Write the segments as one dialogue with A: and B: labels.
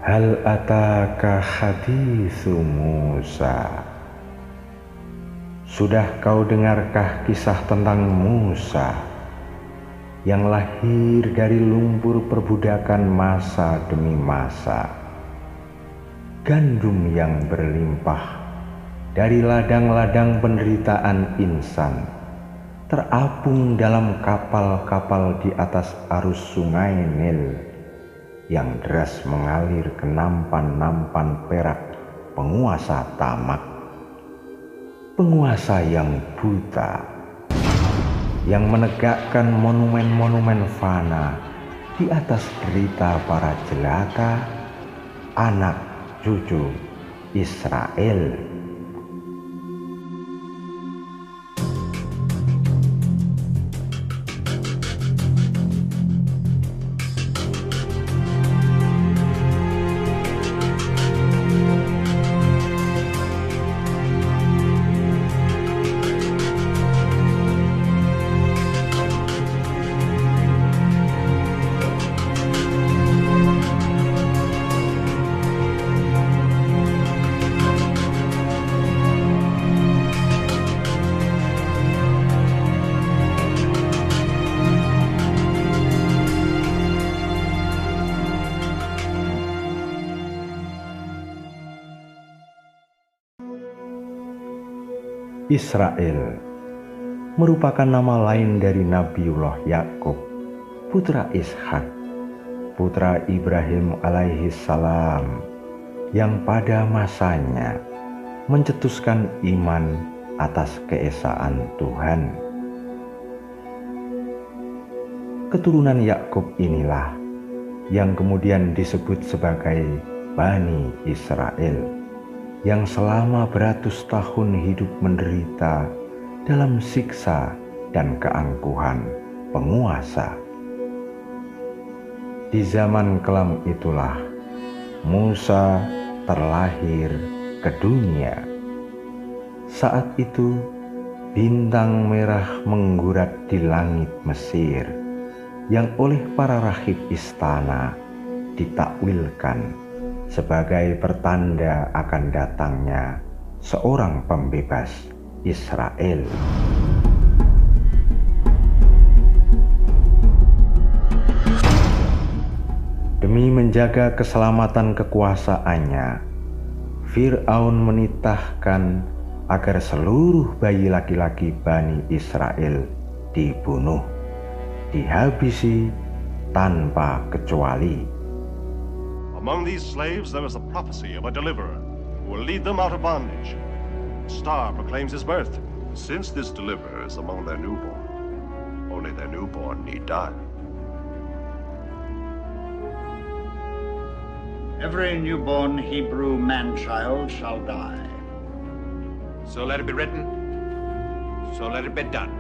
A: Hal ataka haditsu Musa. Sudah kau dengarkah kisah tentang Musa yang lahir dari lumpur perbudakan masa demi masa, gandum yang berlimpah dari ladang-ladang penderitaan insan, terapung dalam kapal-kapal di atas arus sungai Nil yang deras mengalir ke nampan-nampan perak penguasa tamak, penguasa yang buta, yang menegakkan monumen-monumen fana di atas derita para jelata, anak cucu Israel. Israel merupakan nama lain dari Nabiullah Yakub, putra Ishak, putra Ibrahim alaihi salam, yang pada masanya mencetuskan iman atas keesaan Tuhan. Keturunan Yakub inilah yang kemudian disebut sebagai Bani Israel, yang selama beratus tahun hidup menderita dalam siksa dan keangkuhan penguasa. Di zaman kelam itulah Musa terlahir ke dunia. Saat itu bintang merah menggurat di langit Mesir, yang oleh para rahib istana ditakwilkan sebagai pertanda akan datangnya seorang pembebas Israel. Demi menjaga keselamatan kekuasaannya, Fir'aun menitahkan agar seluruh bayi laki-laki Bani Israel dibunuh, dihabisi tanpa kecuali.
B: Among these slaves there is a prophecy of a deliverer who will lead them out of bondage. The star proclaims his birth. Since this deliverer is among their newborn, only their newborn need die.
C: Every newborn Hebrew man-child shall die.
D: So let it be written, so let it be done.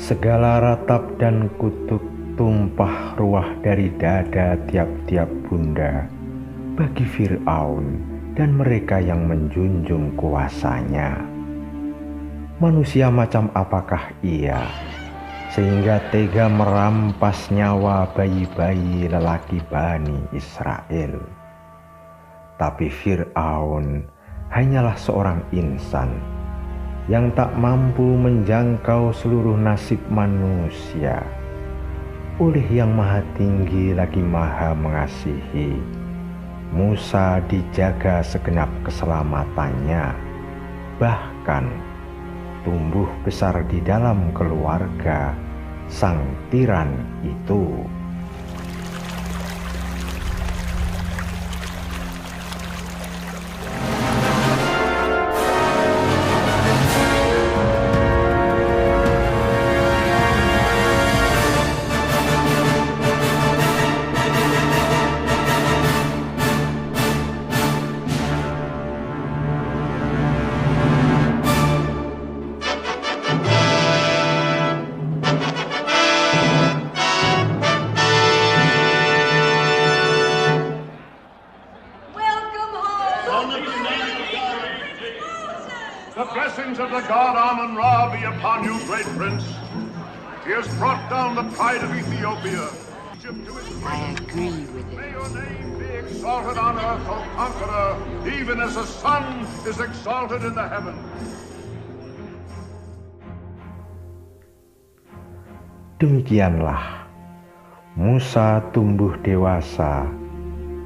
A: Segala ratap dan kutuk tumpah ruah dari dada tiap-tiap bunda bagi Fir'aun dan mereka yang menjunjung kuasanya. Manusia macam apakah ia sehingga tega merampas nyawa bayi-bayi lelaki Bani Israel? Tapi Fir'aun hanyalah seorang insan yang tak mampu menjangkau seluruh nasib manusia. Oleh Yang Maha Tinggi lagi Maha Mengasihi, Musa dijaga segenap keselamatannya, bahkan tumbuh besar di dalam keluarga sang tiran itu.
B: The blessings of the god Amun-Ra be upon you, great prince. He has brought down the pride of Ethiopia.
E: I agree with
B: May
E: it.
B: your name be exalted on earth, O conqueror, even as the sun is exalted in the heavens.
A: Demikianlah Musa tumbuh dewasa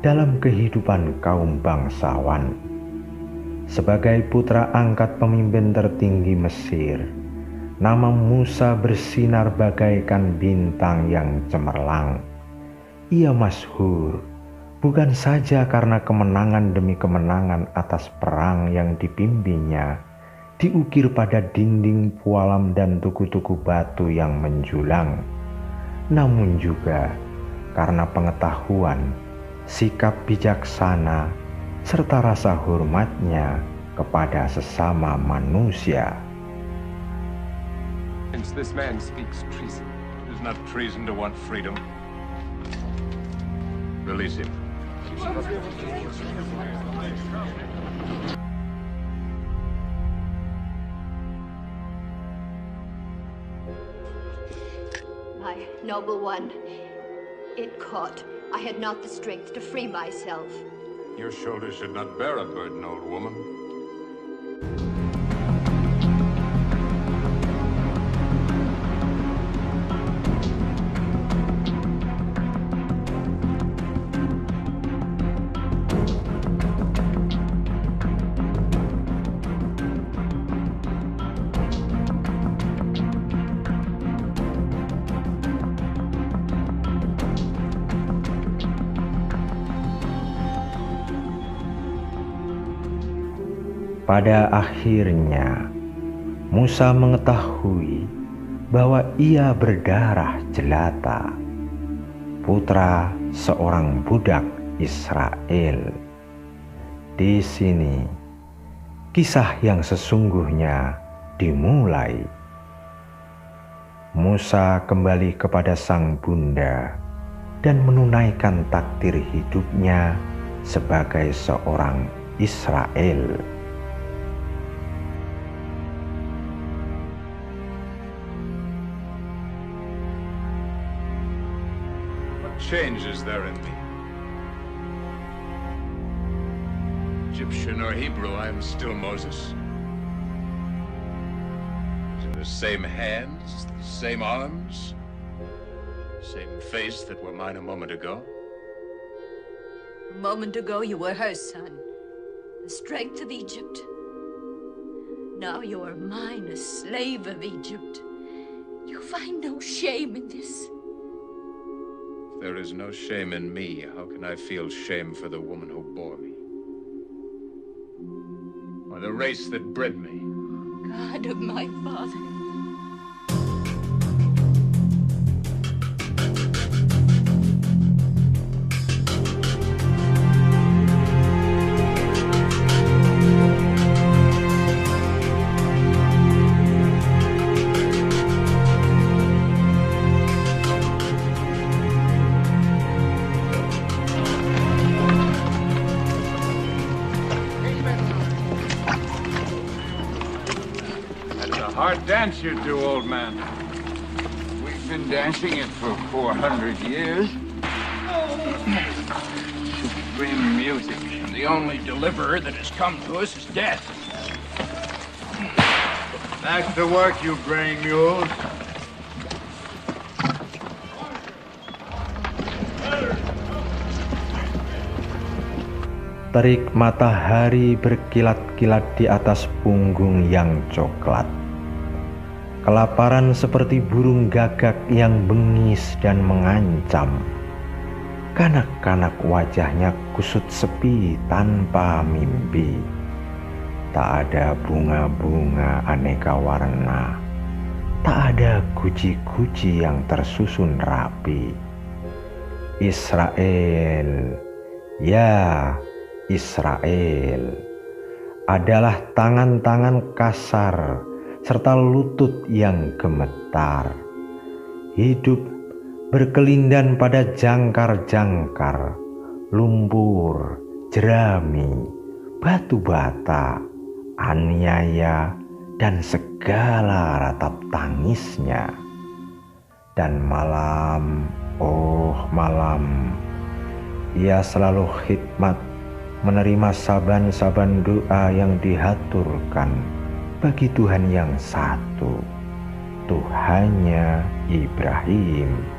A: dalam kehidupan kaum bangsawan. Sebagai putra angkat pemimpin tertinggi Mesir, nama Musa bersinar bagaikan bintang yang cemerlang. Ia masyhur bukan saja karena kemenangan demi kemenangan atas perang yang dipimpinnya, diukir pada dinding pualam dan tugu-tugu batu yang menjulang, namun juga karena pengetahuan, sikap bijaksana, serta rasa hormatnya kepada sesama manusia.
D: Since this man speaks treason.
B: It is not treason to want freedom. Release him.
F: My noble one, it caught. I had not the strength to free myself.
B: Your shoulders should not bear a burden, old woman.
A: Pada akhirnya, Musa mengetahui bahwa ia berdarah jelata, putra seorang budak Israel. Di sini, kisah yang sesungguhnya dimulai. Musa kembali kepada sang bunda dan menunaikan takdir hidupnya sebagai seorang Israel.
D: Change is there in me. Egyptian or Hebrew, I am still Moses. The same hands, the same arms, same face that were mine a moment ago.
F: A moment ago you were her son, the strength of Egypt. Now you are mine, a slave of Egypt. You find no shame in this.
D: There is no shame in me. How can I feel shame for the woman who bore me? Or the race that bred me?
F: God of my father.
G: Hard dance you do, old man. We've been dancing it for 400 years. Supreme music. And the only deliverer that has come to us is death. Back to work, you braying mules.
A: Terik matahari berkilat-kilat di atas punggung yang coklat. Kelaparan seperti burung gagak yang bengis dan mengancam. Kanak-kanak wajahnya kusut sepi tanpa mimpi. Tak ada bunga-bunga aneka warna. Tak ada guci-guci yang tersusun rapi. Israel, ya Israel, adalah tangan-tangan kasar serta lutut yang gemetar. Hidup berkelindan pada jangkar-jangkar, lumpur, jerami, batu bata, aniaya, dan segala ratap tangisnya. Dan malam, oh malam, ia selalu khidmat menerima saban-saban doa yang dihaturkan bagi Tuhan yang satu, Tuhannya Ibrahim.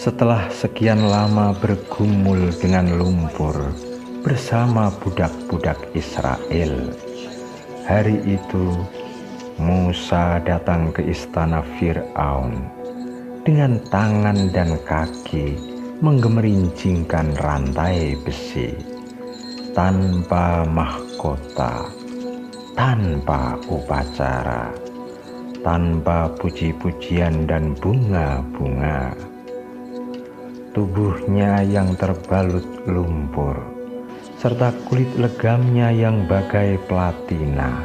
A: Setelah sekian lama bergumul dengan lumpur bersama budak-budak Israel, hari itu Musa datang ke istana Fir'aun dengan tangan dan kaki menggemerincingkan rantai besi, tanpa mahkota, tanpa upacara, tanpa puji-pujian dan bunga-bunga. Tubuhnya yang terbalut lumpur, serta kulit legamnya yang bagai platina,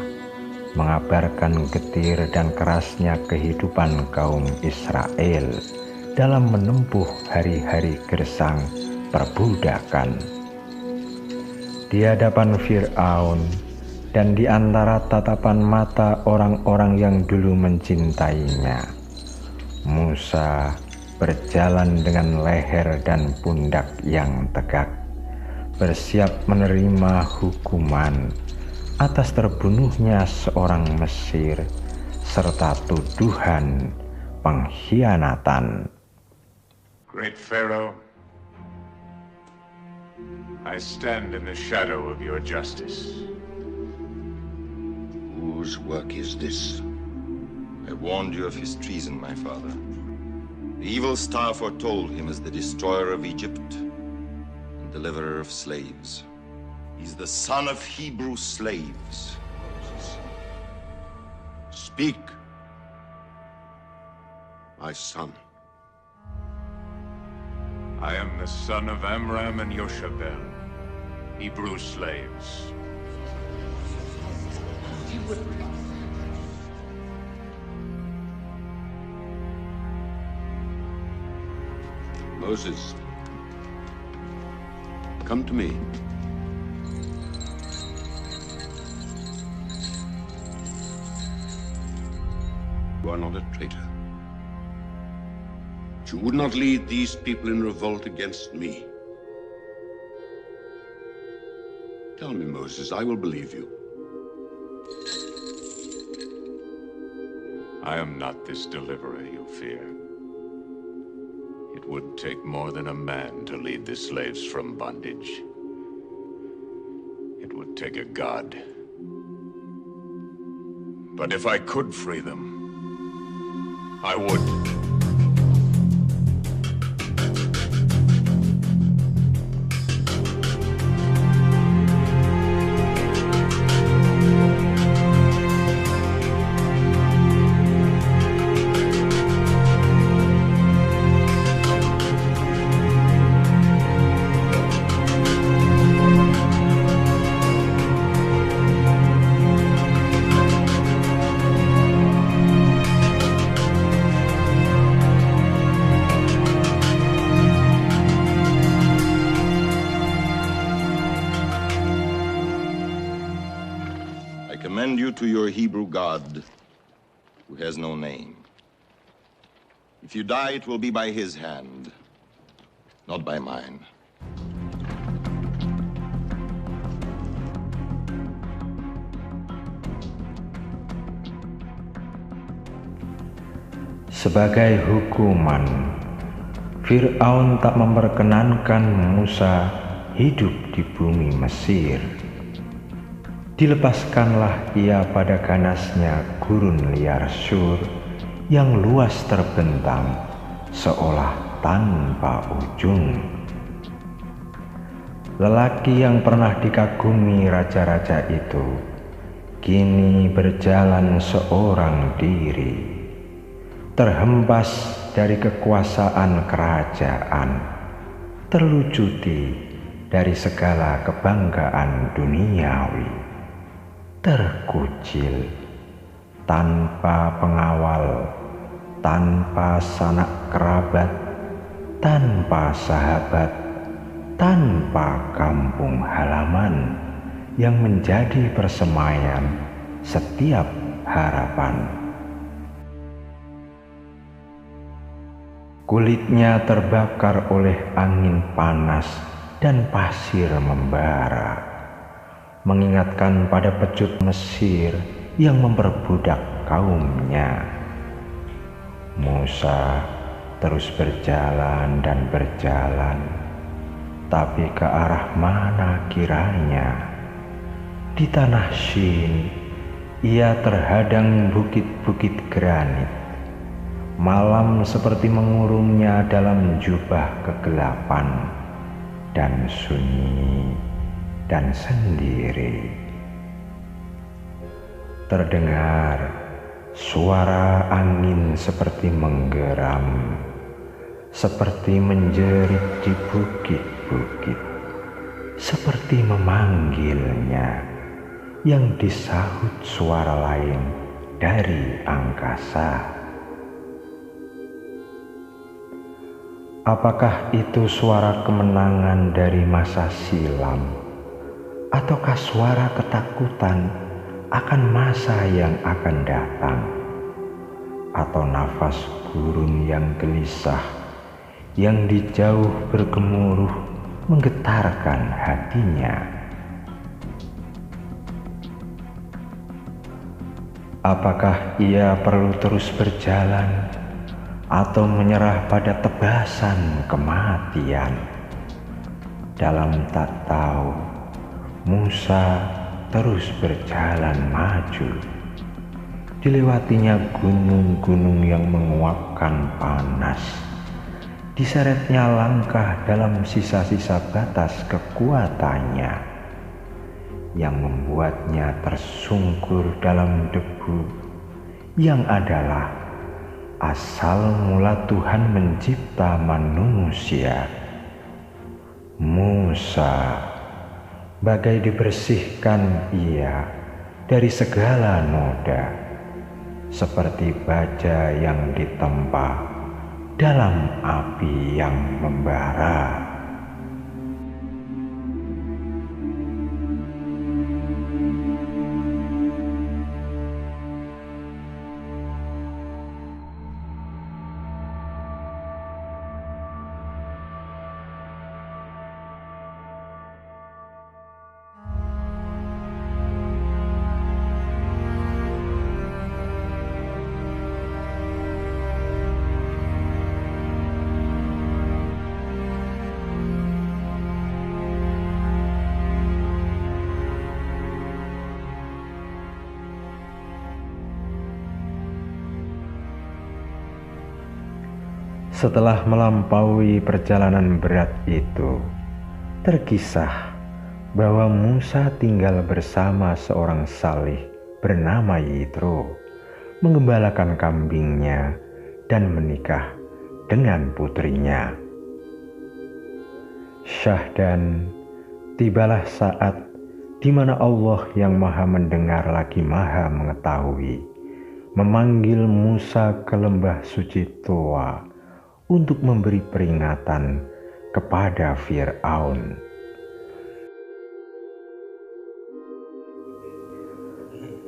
A: mengabarkan getir dan kerasnya kehidupan kaum Israel dalam menempuh hari-hari gersang perbudakan. Di hadapan Fir'aun dan di antara tatapan mata orang-orang yang dulu mencintainya, Musa berjalan dengan leher dan pundak yang tegak, bersiap menerima hukuman atas terbunuhnya seorang Mesir serta tuduhan pengkhianatan.
D: Great Pharaoh, I stand in the shadow of your justice.
H: Whose work is this?
I: I warned you of his treason, my father. The evil star foretold him as the destroyer of Egypt and deliverer of slaves. He's the son of Hebrew slaves.
H: Speak, my son.
D: I am the son of Amram and Yoshabel, Hebrew slaves.
H: Moses, come to me. You are not a traitor. But you would not lead these people in revolt against me. Tell me, Moses, I will believe you.
D: I am not this deliverer you fear. It would take more than a man to lead the slaves from bondage. It would take a god. But if I could free them, I would.
I: Commend you to your Hebrew God, who has no name. If you die, it will be by his hand, not by mine.
A: Sebagai hukuman, Fir'aun tak memperkenankan Musa hidup di bumi Mesir. Dilepaskanlah ia pada ganasnya gurun liar Sur yang luas terbentang seolah tanpa ujung. Lelaki yang pernah dikagumi raja-raja itu kini berjalan seorang diri, terhempas dari kekuasaan kerajaan, terlucuti dari segala kebanggaan duniawi, terkucil, tanpa pengawal, tanpa sanak kerabat, tanpa sahabat, tanpa kampung halaman yang menjadi persemaian setiap harapan. Kulitnya terbakar oleh angin panas dan pasir membara, mengingatkan pada pecut Mesir yang memperbudak kaumnya. Musa terus berjalan dan berjalan, tapi ke arah mana kiranya? Di tanah Shin, ia terhadang bukit-bukit granit. Malam seperti mengurungnya dalam jubah kegelapan dan sunyi dan sendiri. Terdengar suara angin seperti menggeram, seperti menjerit di bukit-bukit, seperti memanggilnya, yang disahut suara lain dari angkasa. Apakah itu suara kemenangan dari masa silam, ataukah suara ketakutan akan masa yang akan datang, atau nafas gurun yang gelisah yang di jauh bergemuruh menggetarkan hatinya? Apakah ia perlu terus berjalan atau menyerah pada tebasan kematian? Dalam tak tahu, Musa terus berjalan maju. Dilewatinya gunung-gunung yang menguapkan panas. Diseretnya langkah dalam sisa-sisa batas kekuatannya, yang membuatnya tersungkur dalam debu yang adalah asal mula Tuhan mencipta manusia. Musa, bagai dibersihkan ia dari segala noda, seperti baja yang ditempa dalam api yang membara. Setelah melampaui perjalanan berat itu, terkisah bahwa Musa tinggal bersama seorang salih bernama Yitro, mengembalakan kambingnya dan menikah dengan putrinya. Syahdan, tibalah saat di mana Allah yang Maha Mendengar lagi Maha Mengetahui memanggil Musa ke lembah suci Toa untuk memberi peringatan kepada Fir'aun.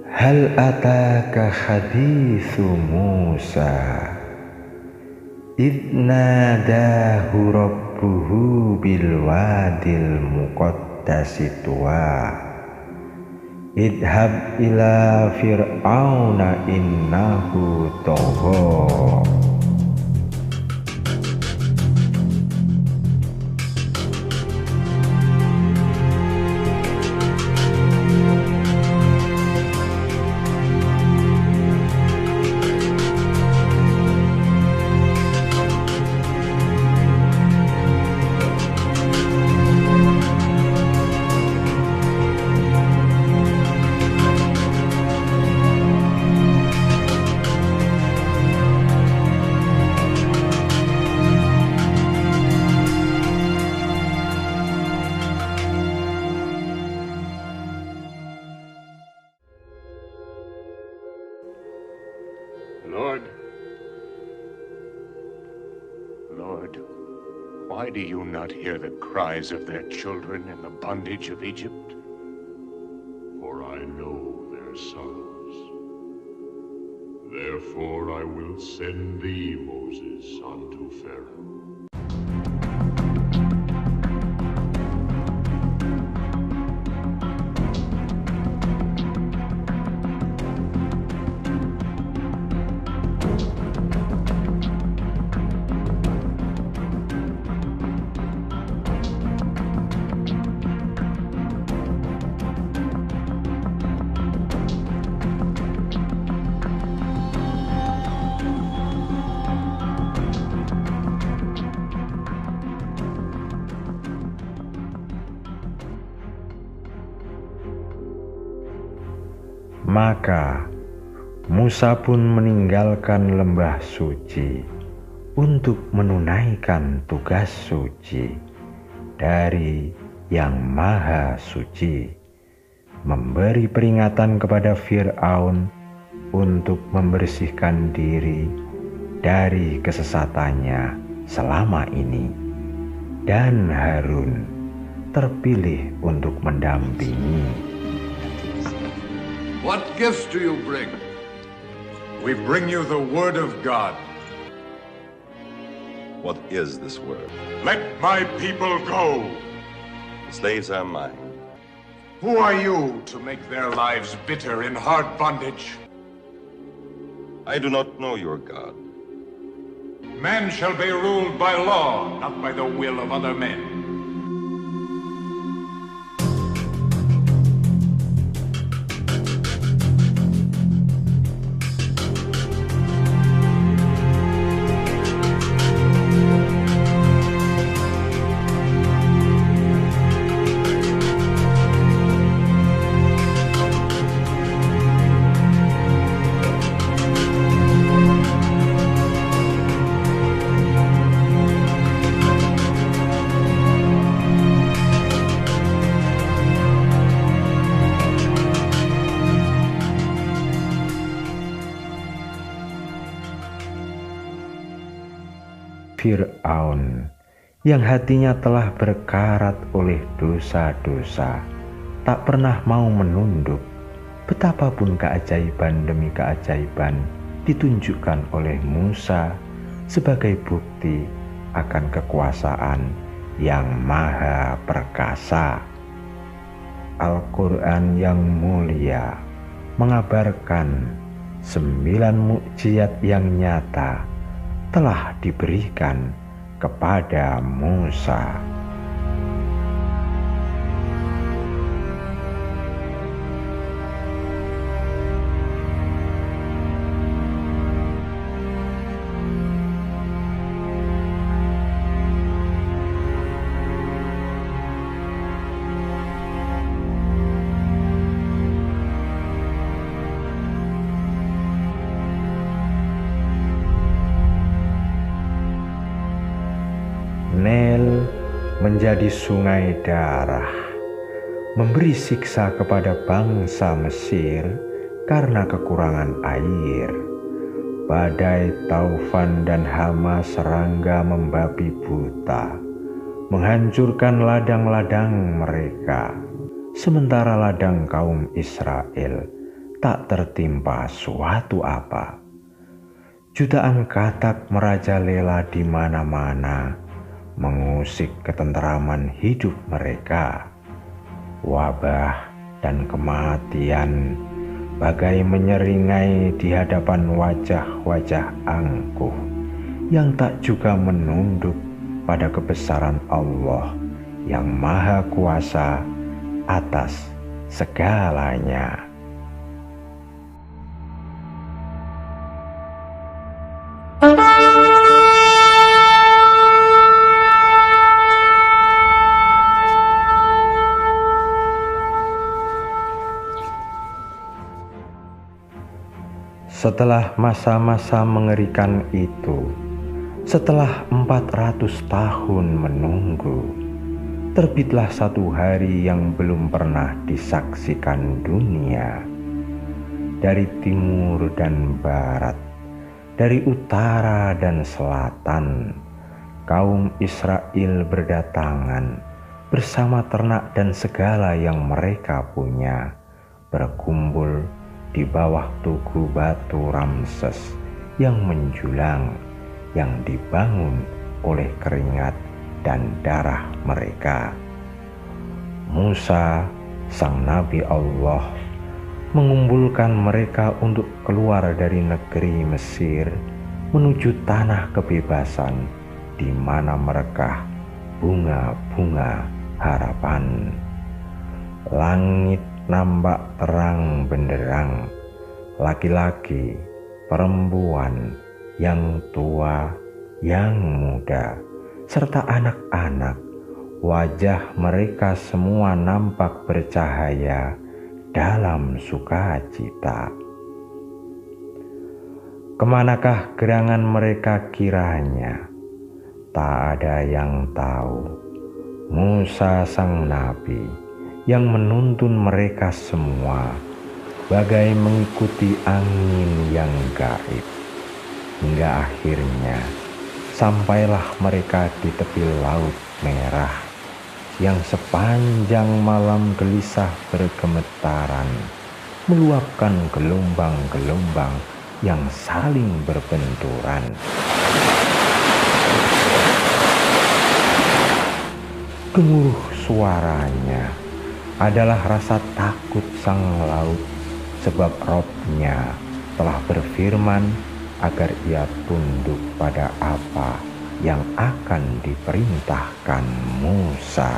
A: Hal ataka hadithu Musa idh nadahu rabbuhu bil wadil muqaddasi Tuwa idhab ila fir'auna innahu tagha.
D: Lord, why do you not hear the cries of their children in the bondage of Egypt?
J: For I know their sorrows. Therefore I will send thee, Moses, unto Pharaoh.
A: Maka Musa pun meninggalkan lembah suci untuk menunaikan tugas suci dari Yang Maha Suci, memberi peringatan kepada Fir'aun untuk membersihkan diri dari kesesatannya selama ini, dan Harun terpilih untuk mendampingi.
G: What gifts do you bring?
D: We bring you the word of God.
I: What is this word?
D: Let my people go.
I: The slaves are mine.
D: Who are you to make their lives bitter in hard bondage?
I: I do not know your God.
D: Man shall be ruled by law, not by the will of other men.
A: Fir'aun yang hatinya telah berkarat oleh dosa-dosa tak pernah mau menunduk, betapapun keajaiban demi keajaiban ditunjukkan oleh Musa sebagai bukti akan kekuasaan yang maha perkasa. Al-Quran yang mulia mengabarkan 9 mukjizat yang nyata telah diberikan kepada Musa. Nil menjadi sungai darah, memberi siksa kepada bangsa Mesir karena kekurangan air. Badai, taufan, dan hama serangga membabi buta, menghancurkan ladang-ladang mereka, sementara ladang kaum Israel tak tertimpa suatu apa. Jutaan katak merajalela di mana-mana, mengusik ketenteraman hidup mereka. Wabah dan kematian bagai menyeringai di hadapan wajah-wajah angkuh yang tak juga menunduk pada kebesaran Allah yang maha kuasa atas segalanya. Setelah masa-masa mengerikan itu, setelah 400 tahun menunggu, terbitlah satu hari yang belum pernah disaksikan dunia. Dari timur dan barat, dari utara dan selatan, kaum Israel berdatangan bersama ternak dan segala yang mereka punya, berkumpul di bawah tugu batu Ramses yang menjulang, yang dibangun oleh keringat dan darah mereka. Musa, sang nabi Allah, mengumpulkan mereka untuk keluar dari negeri Mesir menuju tanah kebebasan di mana merekah bunga-bunga harapan. Langit nampak terang benderang, laki-laki, perempuan, yang tua, yang muda, serta anak-anak, wajah mereka semua nampak bercahaya dalam sukacita. Kemanakah gerangan mereka kiranya? Tak ada yang tahu. Musa sang nabi yang menuntun mereka semua bagai mengikuti angin yang gaib, hingga akhirnya sampailah mereka di tepi Laut Merah yang sepanjang malam gelisah bergemetaran, meluapkan gelombang-gelombang yang saling berbenturan. Gemuruh suaranya adalah rasa takut sang laut, sebab Robnya telah berfirman agar ia tunduk pada apa yang akan diperintahkan Musa.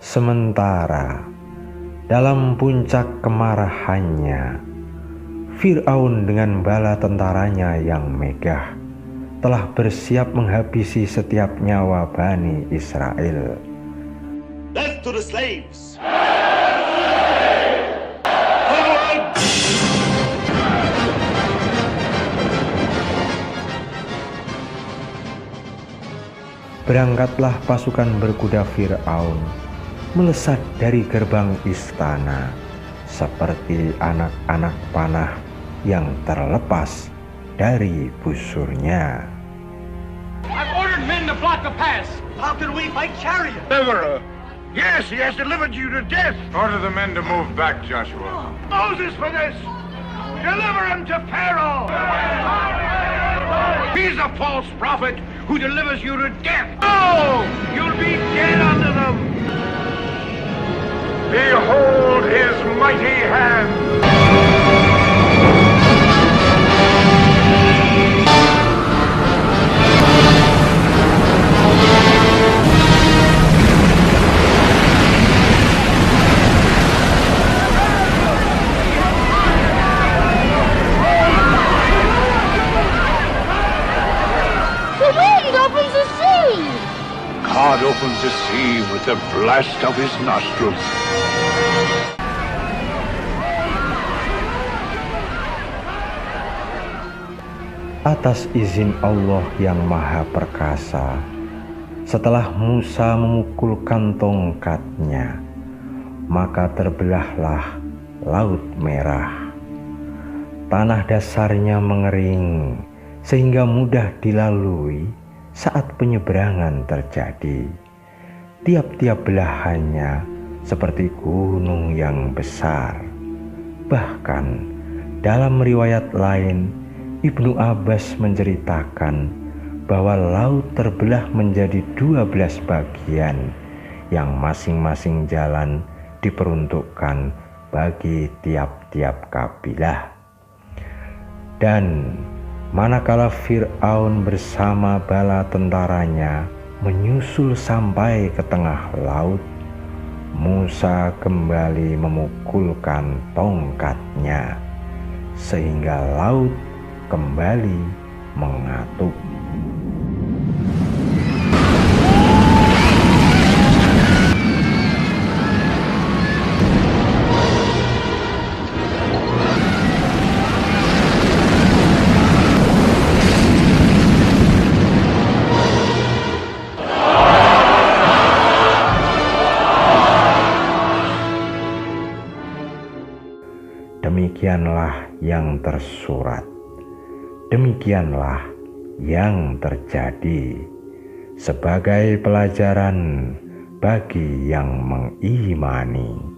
A: Sementara dalam puncak kemarahannya, Fir'aun dengan bala tentaranya yang megah telah bersiap menghabisi setiap nyawa Bani Israel.
K: Death to the slaves!
A: Berangkatlah pasukan berkuda Fir'aun melesat dari gerbang istana seperti anak-anak panah yang terlepas dari busurnya.
K: I've ordered men to block the pass. How can we fight chariots?
G: Deliverer! Yes, he has delivered you to death. Order the men to move back, Joshua.
K: Moses for this! Deliver him to Pharaoh!
G: He's a false prophet who delivers you to death. Oh, you'll be dead under them. Behold his mighty hand.
L: The wind opens the sea.
G: God opens the sea with the blast of his nostrils.
A: Atas izin Allah yang Maha Perkasa, setelah Musa memukulkan tongkatnya, maka terbelahlah Laut Merah. Tanah dasarnya mengering sehingga mudah dilalui saat penyeberangan terjadi. Tiap-tiap belahannya seperti gunung yang besar. Bahkan dalam riwayat lain, Ibnu Abbas menceritakan bahwa laut terbelah menjadi 12 bagian yang masing-masing jalan diperuntukkan bagi tiap-tiap kabilah. Dan manakala Fir'aun bersama bala tentaranya menyusul sampai ke tengah laut, Musa kembali memukulkan tongkatnya sehingga laut kembali mengatup. demikianlah yang tersurat, demikianlah yang terjadi sebagai pelajaran bagi yang mengimani.